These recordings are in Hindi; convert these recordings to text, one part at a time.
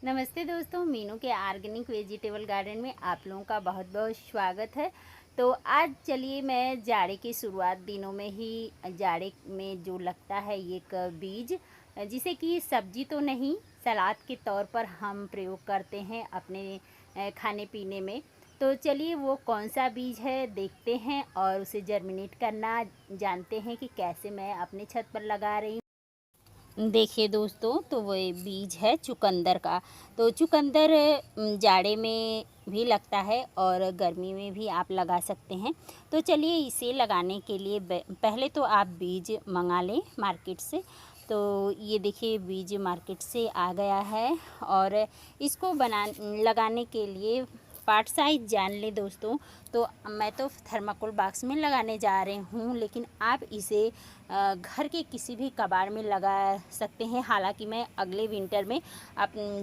नमस्ते दोस्तों, मीनू के ऑर्गेनिक वेजिटेबल गार्डन में आप लोगों का बहुत बहुत स्वागत है। तो आज चलिए मैं जाड़े की शुरुआत दिनों में ही जाड़े में जो लगता है एक बीज, जिसे कि सब्जी तो नहीं सलाद के तौर पर हम प्रयोग करते हैं अपने खाने पीने में। तो चलिए वो कौन सा बीज है देखते हैं और उसे जर्मिनेट करना जानते हैं कि कैसे मैं अपने छत पर लगा रही हूँ। देखिए दोस्तों, तो वो बीज है चुकंदर का। तो चुकंदर जाड़े में भी लगता है और गर्मी में भी आप लगा सकते हैं। तो चलिए इसे लगाने के लिए पहले तो आप बीज मंगा लें मार्केट से। तो ये देखिए बीज मार्केट से आ गया है और इसको लगाने के लिए पार्ट साइज जान लें दोस्तों। तो मैं तो थर्माकोल बॉक्स में लगाने जा रही हूँ, लेकिन आप इसे घर के किसी भी कबाड़ में लगा सकते हैं। हालांकि मैं अगले विंटर में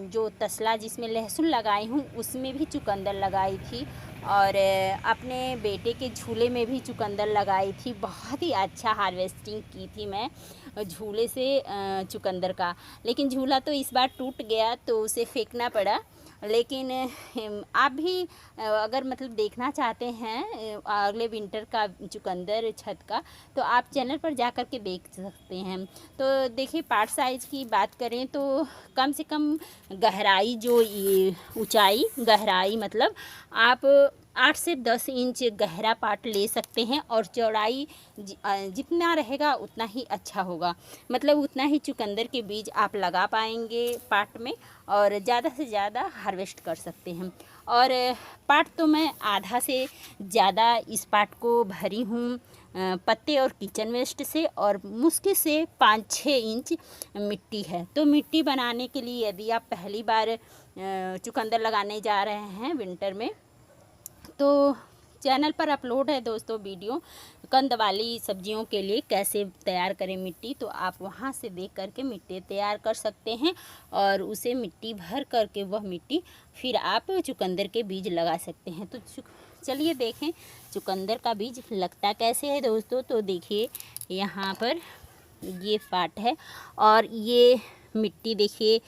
जो तसला जिसमें लहसुन लगाई हूँ उसमें भी चुकंदर लगाई थी और अपने बेटे के झूले में भी चुकंदर लगाई थी। बहुत ही अच्छा हार्वेस्टिंग की थी मैं झूले से चुकंदर का। लेकिन झूला तो इस बार टूट गया तो उसे फेंकना पड़ा। लेकिन आप भी अगर मतलब देखना चाहते हैं अगले विंटर का चुकंदर छत का, तो आप चैनल पर जा कर के देख सकते हैं। तो देखिए पार्ट साइज़ की बात करें तो कम से कम गहराई, जो ये ऊंचाई गहराई मतलब आप 8 से 10 इंच गहरा पार्ट ले सकते हैं और चौड़ाई जितना रहेगा उतना ही अच्छा होगा। मतलब उतना ही चुकंदर के बीज आप लगा पाएंगे पार्ट में और ज़्यादा से ज़्यादा हार्वेस्ट कर सकते हैं। और पार्ट तो मैं आधा से ज़्यादा इस पार्ट को भरी हूँ पत्ते और किचन वेस्ट से, और मुश्किल से 5-6 इंच मिट्टी है। तो मिट्टी बनाने के लिए यदि आप पहली बार चुकंदर लगाने जा रहे हैं विंटर में, तो चैनल पर अपलोड है दोस्तों वीडियो कंद वाली सब्जियों के लिए कैसे तैयार करें मिट्टी। तो आप वहां से देख करके मिट्टी तैयार कर सकते हैं और उसे मिट्टी भर करके वह मिट्टी फिर आप चुकंदर के बीज लगा सकते हैं। तो चलिए देखें चुकंदर का बीज लगता कैसे है दोस्तों। तो देखिए यहाँ पर ये पार्ट है और ये मिट्टी देखिए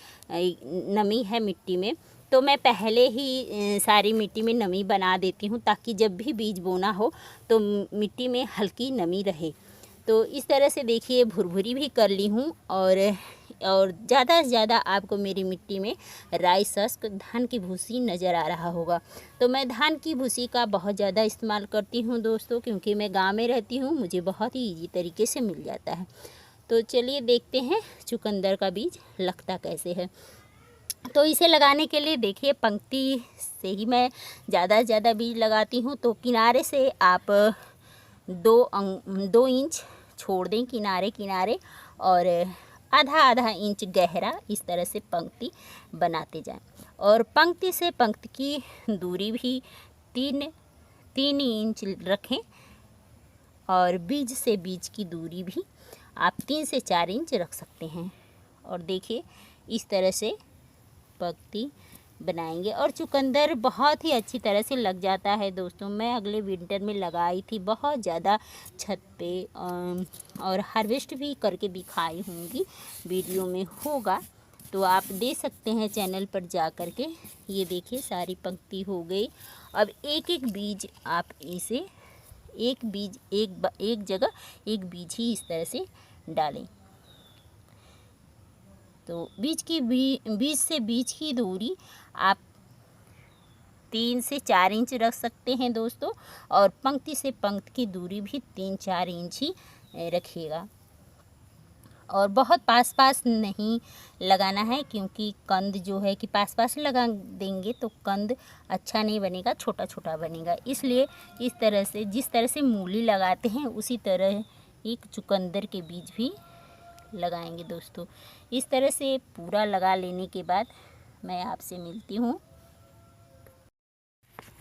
नमी है मिट्टी में। तो मैं पहले ही सारी मिट्टी में नमी बना देती हूँ ताकि जब भी बीज बोना हो तो मिट्टी में हल्की नमी रहे। तो इस तरह से देखिए भुरभुरी भी कर ली हूँ और ज़्यादा से ज़्यादा आपको मेरी मिट्टी में राई सस्क धान की भूसी नज़र आ रहा होगा। तो मैं धान की भूसी का बहुत ज़्यादा इस्तेमाल करती हूँ दोस्तों, क्योंकि मैं गांव में रहती हूँ, मुझे बहुत ही ईजी तरीके से मिल जाता है। तो चलिए देखते हैं चुकंदर का बीज लगता कैसे है। तो इसे लगाने के लिए देखिए पंक्ति से ही मैं ज़्यादा से ज़्यादा बीज लगाती हूँ। तो किनारे से आप 2 इंच छोड़ दें किनारे किनारे और आधा आधा इंच गहरा इस तरह से पंक्ति बनाते जाएं। और पंक्ति से पंक्ति की दूरी भी 3 इंच रखें और बीज से बीज की दूरी भी आप 3 से 4 इंच रख सकते हैं। और देखिए इस तरह से पंक्ति बनाएंगे और चुकंदर बहुत ही अच्छी तरह से लग जाता है दोस्तों। मैं अगले विंटर में लगाई थी बहुत ज़्यादा छत पे और हार्वेस्ट भी करके दिखाई होंगी, वीडियो में होगा तो आप दे सकते हैं चैनल पर जा कर के। ये देखिए सारी पंक्ति हो गई। अब एक एक बीज आप इसे एक जगह एक बीज ही इस तरह से डालें। तो बीज से बीज की दूरी आप 3 से 4 इंच रख सकते हैं दोस्तों, और पंक्ति से पंक्ति की दूरी भी 3-4 इंच ही रखिएगा। और बहुत पास पास नहीं लगाना है, क्योंकि कंद जो है कि पास पास लगा देंगे तो कंद अच्छा नहीं बनेगा, छोटा छोटा बनेगा। इसलिए इस तरह से जिस तरह से मूली लगाते हैं उसी तरह एक चुकंदर के बीज भी लगाएंगे दोस्तों। इस तरह से पूरा लगा लेने के बाद मैं आपसे मिलती हूँ।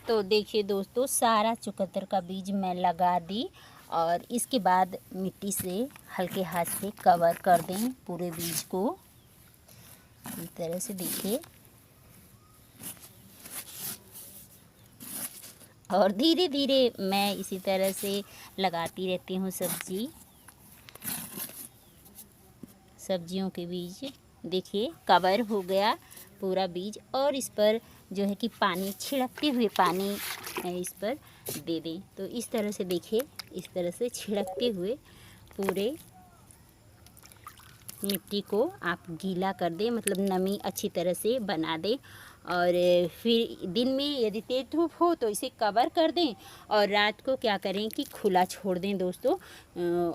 तो देखिए दोस्तों सारा चुकंदर का बीज मैं लगा दी और इसके बाद मिट्टी से हल्के हाथ से कवर कर दें पूरे बीज को। इस तरह से देखिए और धीरे धीरे मैं इसी तरह से लगाती रहती हूँ सब्जियों के बीज। देखिए कवर हो गया पूरा बीज और इस पर जो है कि पानी छिड़कते हुए पानी इस पर दे दें। तो इस तरह से देखिए, इस तरह से छिड़कते हुए पूरे मिट्टी को आप गीला कर दें, मतलब नमी अच्छी तरह से बना दें। और फिर दिन में यदि तेज धूप हो तो इसे कवर कर दें और रात को क्या करें कि खुला छोड़ दें दोस्तों।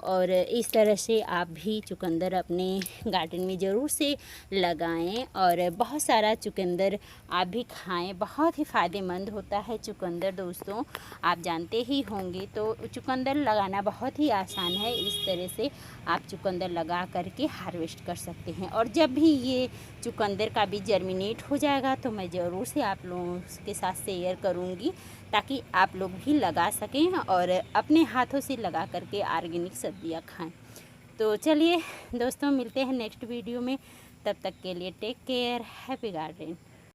और इस तरह से आप भी चुकंदर अपने गार्डन में ज़रूर से लगाएं और बहुत सारा चुकंदर आप भी खाएं। बहुत ही फ़ायदेमंद होता है चुकंदर दोस्तों, आप जानते ही होंगे। तो चुकंदर लगाना बहुत ही आसान है, इस तरह से आप चुकंदर लगा करके हार्वेस्ट कर सकते हैं। और जब भी ये चुकंदर का भी जर्मिनेट हो जाएगा तो मैं ज़रूर से आप लोगों के साथ शेयर करूँगी, ताकि आप लोग भी लगा सकें और अपने हाथों से लगा करके ऑर्गेनिक सब्जियां खाएं। तो चलिए दोस्तों, मिलते हैं नेक्स्ट वीडियो में। तब तक के लिए टेक केयर, हैप्पी गार्डन।